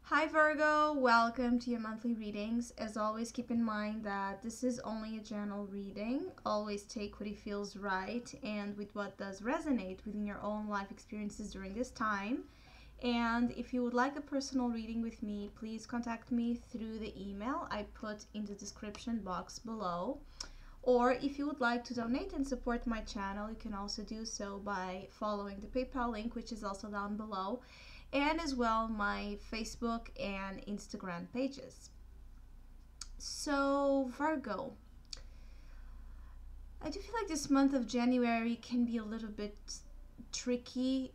Hi Virgo, welcome to your monthly readings. As always, keep in mind that this is only a general reading. Always take what feels right and with what does resonate within your own life experiences during this time. And if you would like a personal reading with me, please contact me through the email I put in the description box below. Or if you would like to donate and support my channel, you can also do so by following the PayPal link, which is also down below, and as well my Facebook and Instagram pages. So, Virgo, I do feel like this month of January can be a little bit tricky.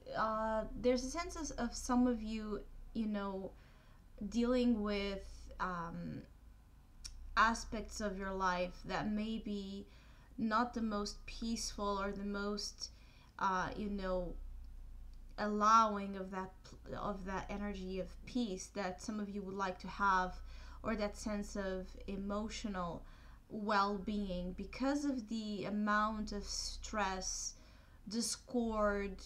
There's a sense of some of you, dealing with aspects of your life that may be not the most peaceful or the most, allowing of that energy of peace that some of you would like to have, or that sense of emotional well-being, because of the amount of stress, discord,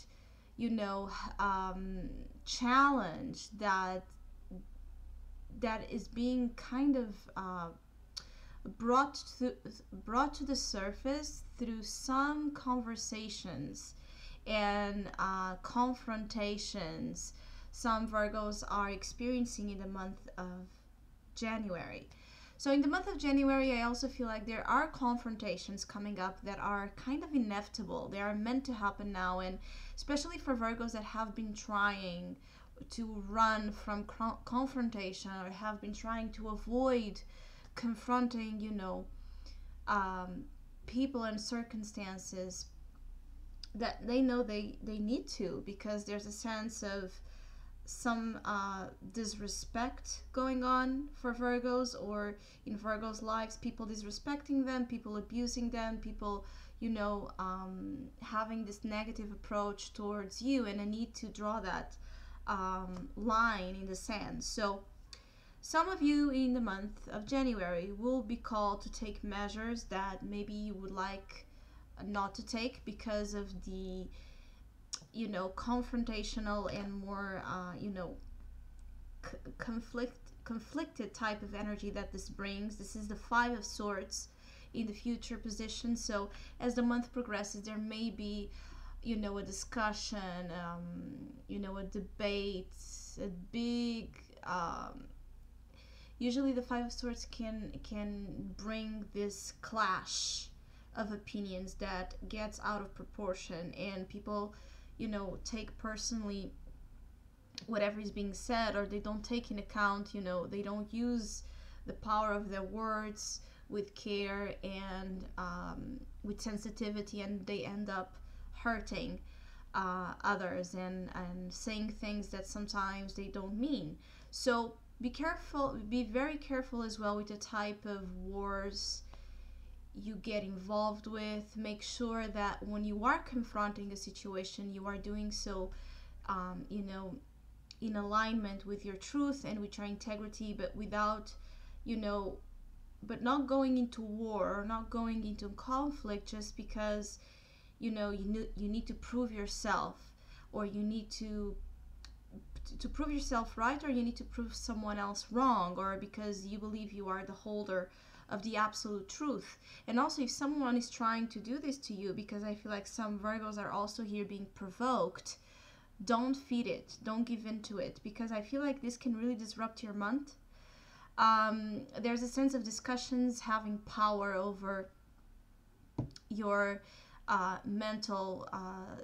challenge that is being kind of brought to the surface through some conversations and confrontations some Virgos are experiencing in the month of January. So in the month of January, I also feel like there are confrontations coming up that are kind of inevitable. They are meant to happen now, and especially for Virgos that have been trying to run from confrontation, or have been trying to avoid confronting, people and circumstances that they know they need to, because there's a sense of some disrespect going on for Virgos, or in Virgos' lives, people disrespecting them, people abusing them, people, having this negative approach towards you, and a need to draw that line in the sand. So some of you in the month of January will be called to take measures that maybe you would like not to take, because of the confrontational and more conflicted type of energy that this brings. This is the Five of Swords in the future position. So as the month progresses, there may be a discussion, a debate, a big usually the Five of Swords can bring this clash of opinions that gets out of proportion, and people take personally whatever is being said, or they don't take in account, they don't use the power of their words with care and with sensitivity, and they end up hurting others, and saying things that sometimes they don't mean. So be careful, be very careful as well with the type of wars you get involved with. Make sure that when you are confronting a situation, you are doing so in alignment with your truth and with your integrity, but without but not going into war, or not going into conflict just because you need to prove yourself, or you need to prove yourself right, or you need to prove someone else wrong, or because you believe you are the holder of the absolute truth. And also, if someone is trying to do this to you, because I feel like some Virgos are also here being provoked, don't feed it, don't give in to it, because I feel like this can really disrupt your month. There's a sense of discussions having power over your mental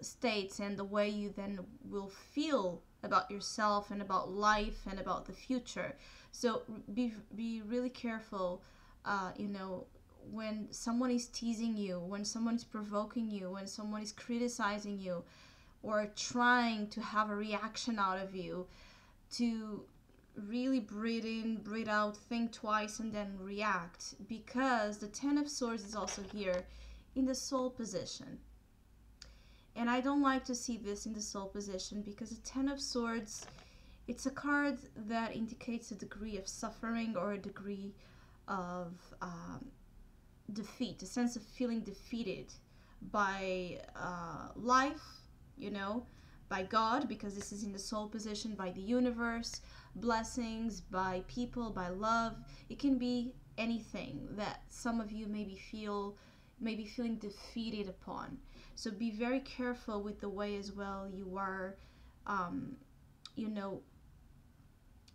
states, and the way you then will feel about yourself and about life and about the future. So be really careful, when someone is teasing you, when someone is provoking you, when someone is criticizing you, or trying to have a reaction out of you, to really breathe in, breathe out, think twice, and then react, because the Ten of Swords is also here in the soul position. And I don't like to see this in the soul position, because the Ten of Swords, it's a card that indicates a degree of suffering, or a degree of defeat, a sense of feeling defeated by life, by God, because this is in the soul position, by the universe, blessings, by people, by love. It can be anything that some of you maybe feeling defeated upon. So be very careful with the way as well you are, um, you know,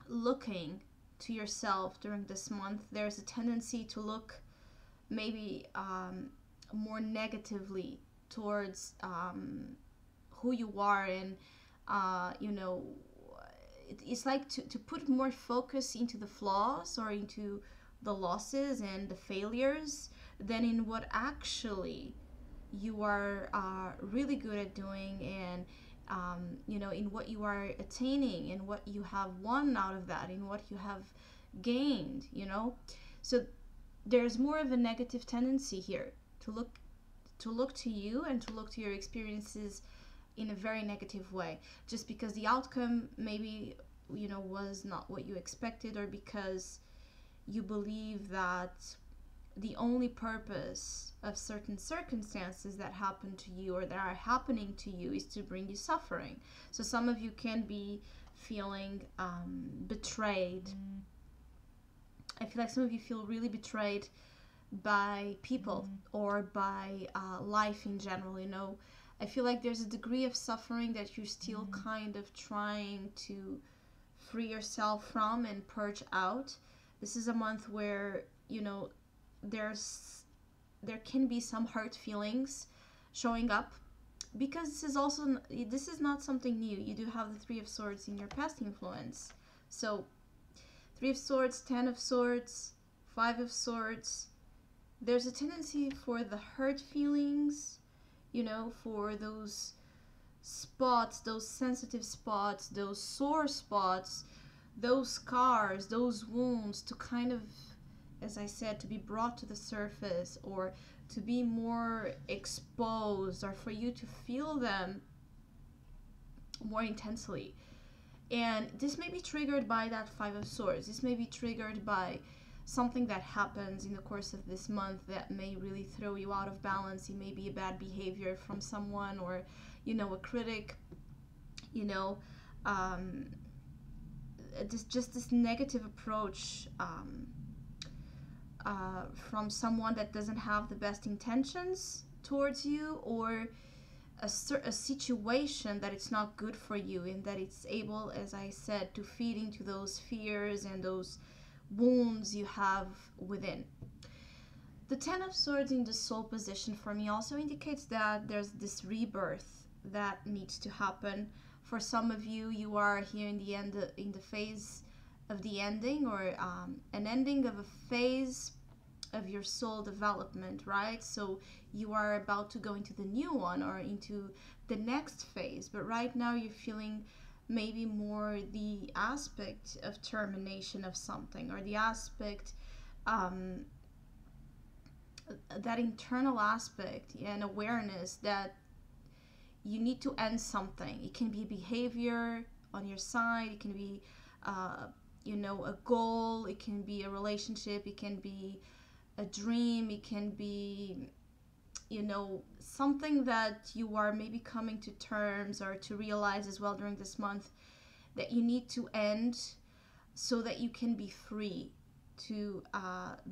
looking to yourself during this month. There's a tendency to look maybe more negatively towards who you are, and it's like to put more focus into the flaws or into the losses and the failures than in what actually you are really good at doing, and in what you are attaining and what you have won out of that and what you have gained. So there's more of a negative tendency here to look to you and to look to your experiences in a very negative way, just because the outcome maybe was not what you expected, or because you believe that the only purpose of certain circumstances that happen to you or that are happening to you is to bring you suffering. So some of you can be feeling betrayed. I feel like some of you feel really betrayed by people or by life in general. I feel like there's a degree of suffering that you're still kind of trying to free yourself from and purge out. This is a month where there can be some hurt feelings showing up, because this is not something new. You do have the Three of Swords in your past influence. So Three of Swords, Ten of Swords, Five of Swords, there's a tendency for the hurt feelings, for those spots, those sensitive spots, those sore spots, those scars, those wounds to kind of, as I said, to be brought to the surface, or to be more exposed, or for you to feel them more intensely. And this may be triggered by that Five of Swords. This may be triggered by something that happens in the course of this month that may really throw you out of balance. It may be a bad behavior from someone, or a critic, this negative approach from someone that doesn't have the best intentions towards you, or a situation that it's not good for you, and that it's able, as I said, to feed into those fears and those wounds you have within. The Ten of Swords in the soul position for me also indicates that there's this rebirth that needs to happen. For some of you, you are here in the phase of the ending, or an ending of a phase of your soul development, right? So you are about to go into the new one, or into the next phase, but right now you're feeling maybe more the aspect of termination of something, or the aspect, that internal aspect and awareness that you need to end something. It can be behavior on your side, it can be a goal, it can be a relationship, it can be a dream, it can be something that you are maybe coming to terms or to realize as well during this month, that you need to end so that you can be free to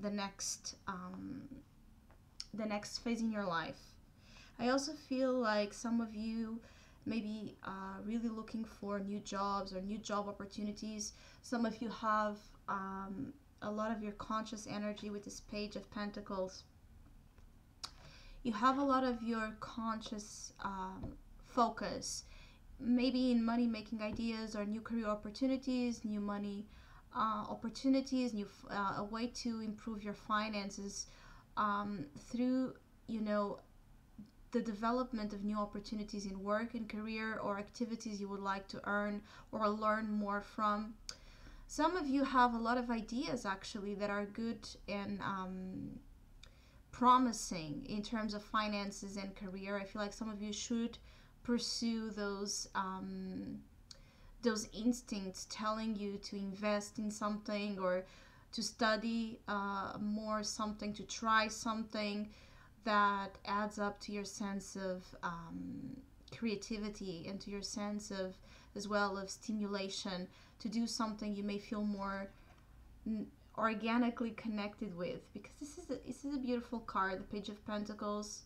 the next phase in your life. I also feel like some of you may be really looking for new jobs or new job opportunities. Some of you have a lot of your conscious energy with this Page of Pentacles. You have a lot of your conscious focus, maybe in money making ideas, or new career opportunities, new money opportunities, a way to improve your finances through the development of new opportunities in work and career, or activities you would like to earn or learn more from. Some of you have a lot of ideas actually that are good and promising in terms of finances and career. I feel like some of you should pursue those instincts telling you to invest in something, or to study more something, to try something that adds up to your sense of creativity and to your sense of, as well, of stimulation to do something you may feel more organically connected with, because this is a beautiful card, the Page of Pentacles.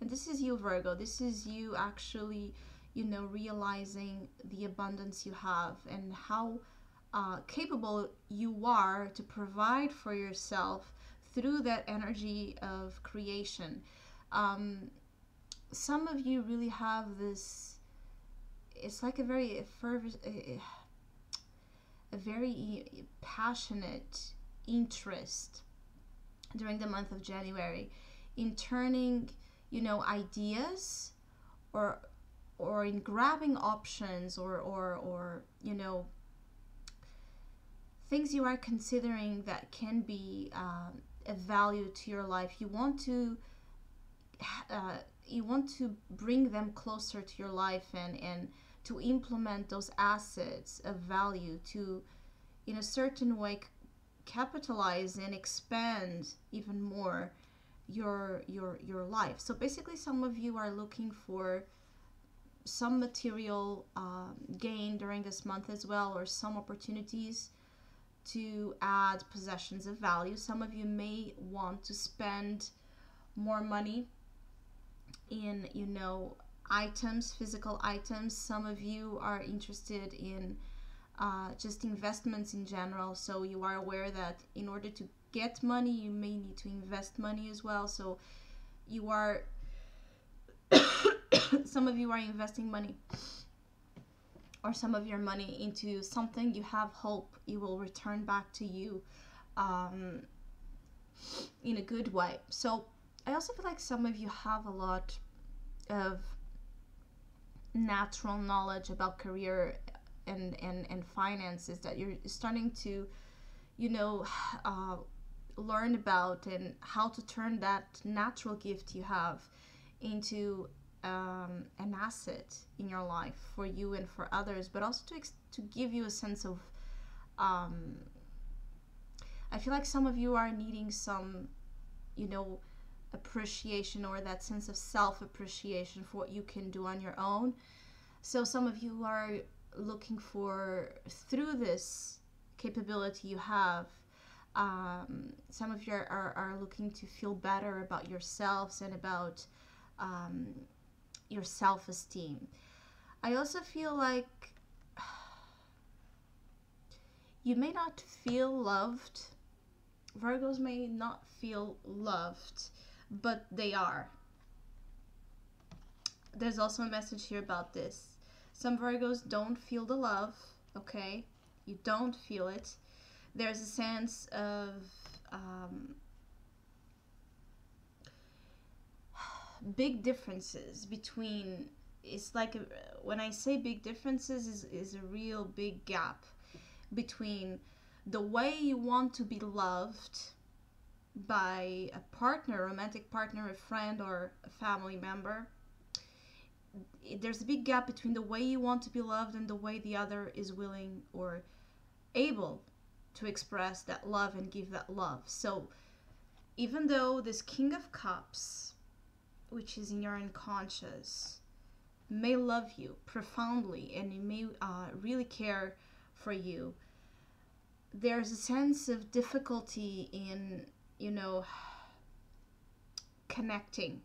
And this is you, Virgo. This is you actually, realizing the abundance you have and how capable you are to provide for yourself through that energy of creation. Some of you really have this, it's like a very fervent, a very passionate interest during the month of January in turning, ideas, or in grabbing options, or things you are considering that can be a value to your life. You want to bring them closer to your life, and to implement those assets of value to, in a certain way, capitalize and expand even more your life. So basically, some of you are looking for some material gain during this month as well, or some opportunities to add possessions of value. Some of you may want to spend more money in, items, physical items. Some of you are interested in just investments in general. So you are aware that in order to get money, you may need to invest money as well. So you are, some of you are investing money, or some of your money, into something you have hope it will return back to you in a good way. So I also feel like some of you have a lot of natural knowledge about career and finances that you're starting to, learn about, and how to turn that natural gift you have into an asset in your life for you and for others, but also to give you a sense of, I feel like some of you are needing some, appreciation, or that sense of self-appreciation for what you can do on your own. So some of you are looking for, through this capability you have, some of you are looking to feel better about yourselves and about your self-esteem. I also feel like you may not feel loved. Virgos may not feel loved, but they are. There's also a message here about this. Some Virgos don't feel the love, okay? You don't feel it. There's a sense of big differences between, it's like, when I say big differences, is a real big gap between the way you want to be loved by a partner, a romantic partner, a friend, or a family member. There's a big gap between the way you want to be loved and the way the other is willing or able to express that love and give that love. So even though this King of Cups, which is in your unconscious, may love you profoundly, and it may really care for you, there's a sense of difficulty in, connecting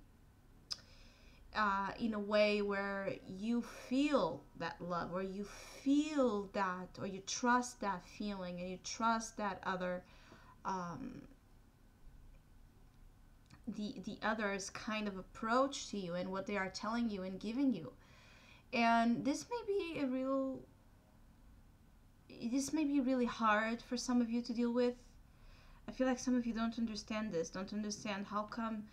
in a way where you feel that love, or you feel that, or you trust that feeling, and you trust that other, the other's kind of approach to you and what they are telling you and giving you. And this may be really hard for some of you to deal with. I feel like some of you don't understand this, don't understand how come,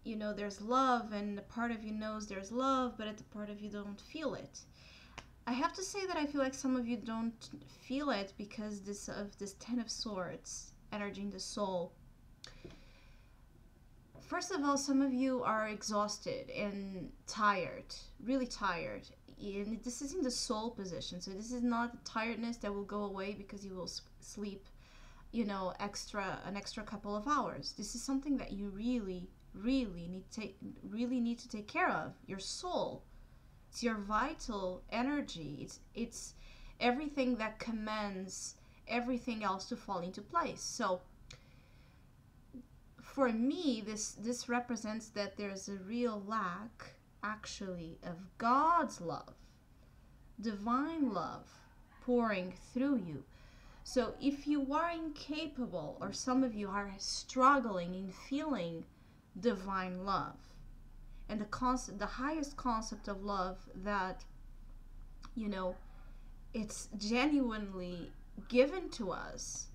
there's love, and a part of you knows there's love, but a part of you don't feel it. I have to say that I feel like some of you don't feel it because this Ten of Swords energy in the soul. First of all, some of you are exhausted and tired, really tired. And this is in the soul position, so this is not a tiredness that will go away because you will sleep, an extra couple of hours. This is something that you really need to take care of, your soul. It's your vital energy. It's everything that commands everything else to fall into place. So for me, this represents that there's a real lack actually of God's love, divine love pouring through you. So if you are incapable, or some of you are struggling in feeling divine love, and the highest concept of love that, you know, it's genuinely given to us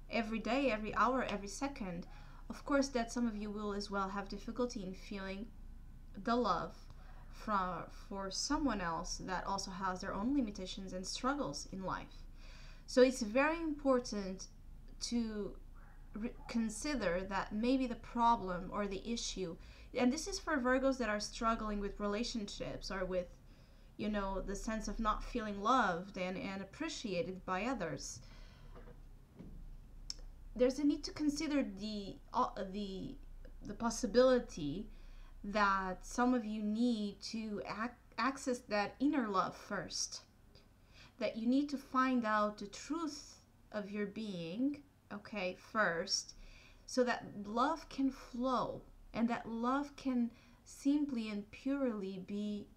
every day, every hour, every second, of course that some of you will as well have difficulty in feeling the love for someone else that also has their own limitations and struggles in life. So it's very important to consider that maybe the problem or the issue, and this is for Virgos that are struggling with relationships or with, you know, the sense of not feeling loved and appreciated by others. There's a need to consider the possibility that some of you need to access that inner love first. That you need to find out the truth of your being, okay, first, so that love can flow and that love can simply and purely be,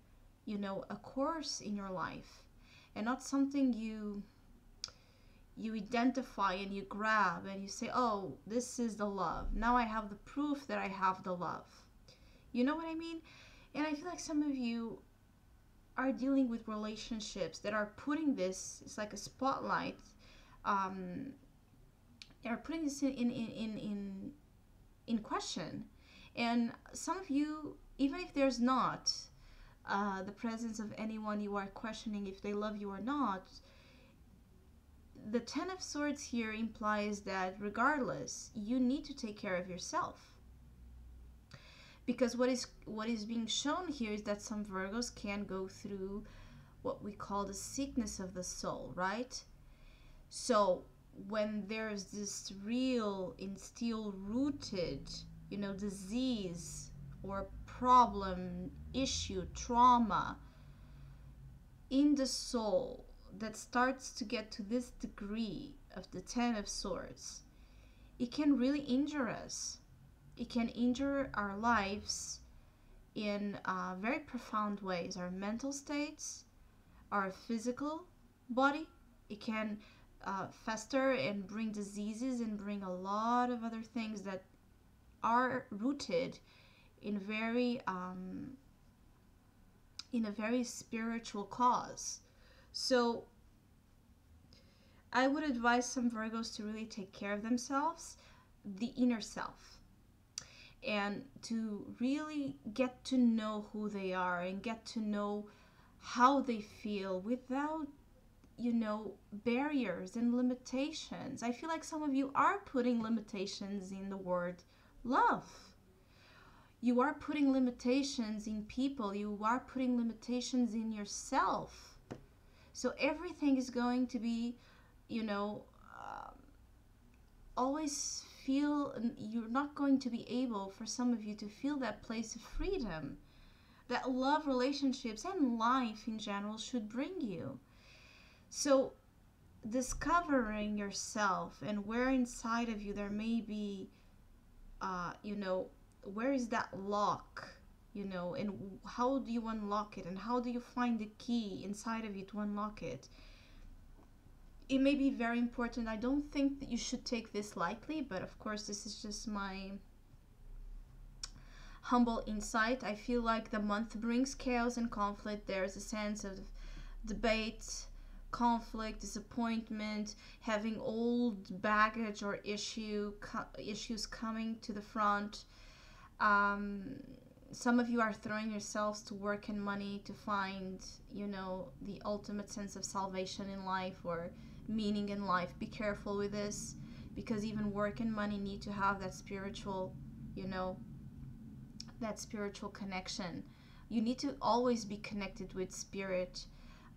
you know, a course in your life and not something you identify and you grab and you say, oh, this is the love. Now I have the proof that I have the love. You know what I mean? And I feel like some of you are dealing with relationships that are putting this, it's like a spotlight, are putting this in question. And some of you, even if there's not the presence of anyone you are questioning if they love you or not, the Ten of Swords here implies that regardless, you need to take care of yourself. Because what is being shown here is that some Virgos can go through what we call the sickness of the soul, right? So when there's this real and still rooted, you know, disease or problem, issue, trauma in the soul that starts to get to this degree of the Ten of Swords, it can really injure us. It can injure our lives in very profound ways. Our mental states, our physical body. It can fester and bring diseases and bring a lot of other things that are rooted in a very spiritual cause. So I would advise some Virgos to really take care of themselves, the inner self, and to really get to know who they are and get to know how they feel without, you know, barriers and limitations. I feel like some of you are putting limitations in the word love. You are putting limitations in people. You are putting limitations in yourself. So everything is going to be, you know, always feel, you're not going to be able, for some of you, to feel that place of freedom that love, relationships, and life in general should bring you. So discovering yourself and where inside of you there may be, you know, where is that lock, you know, and how do you unlock it, and how do you find the key inside of you to unlock it? It may be very important. I don't think that you should take this lightly, but of course this is just my humble insight. I feel like the month brings chaos and conflict. There's a sense of debate, conflict, disappointment, having old baggage or issues coming to the front. Some of you are throwing yourselves to work and money to find, you know, the ultimate sense of salvation in life or meaning in life. Be careful with this, because even work and money need to have that spiritual, you know, that spiritual connection. You need to always be connected with spirit,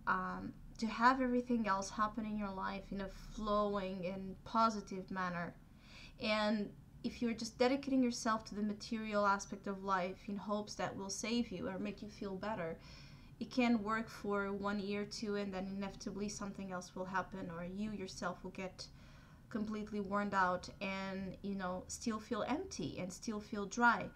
to have everything else happen in your life in a flowing and positive manner. And if you're just dedicating yourself to the material aspect of life in hopes that will save you or make you feel better, it can work for 1 year or two, and then inevitably something else will happen, or you yourself will get completely worn out and, you know, still feel empty and still feel dry.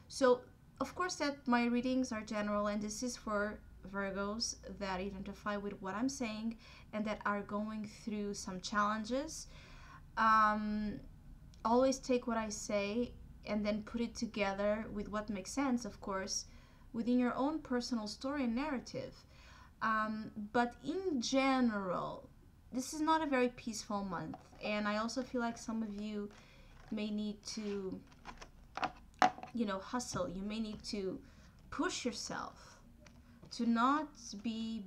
So of course that my readings are general, and this is for Virgos that identify with what I'm saying and that are going through some challenges. um, Always take what I say and then put it together with what makes sense, of course, within your own personal story and narrative. But in general, this is not a very peaceful month, and I also feel like some of you may need to, you know, hustle. You may need to push yourself to not be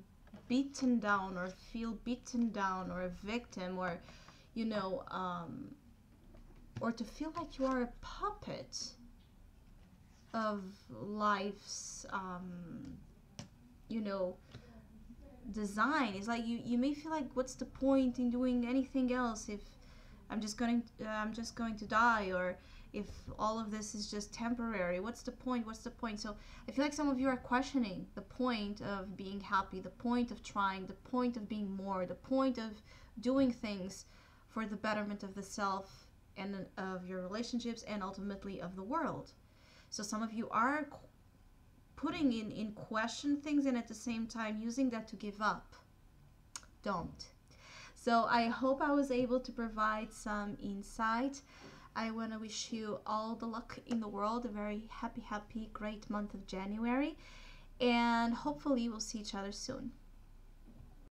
beaten down or feel beaten down or a victim, or, you know, or to feel like you are a puppet of life's, you know, design. It's like you may feel like, what's the point in doing anything else if I'm just going to die, or if all of this is just temporary, what's the point, what's the point? So I feel like some of you are questioning the point of being happy, the point of trying, the point of being more, the point of doing things for the betterment of the self and of your relationships and ultimately of the world. So some of you are putting in question things, and at the same time using that to give up. Don't. So I hope I was able to provide some insight. I want to wish you all the luck in the world, a very happy, great month of January, and hopefully we'll see each other soon.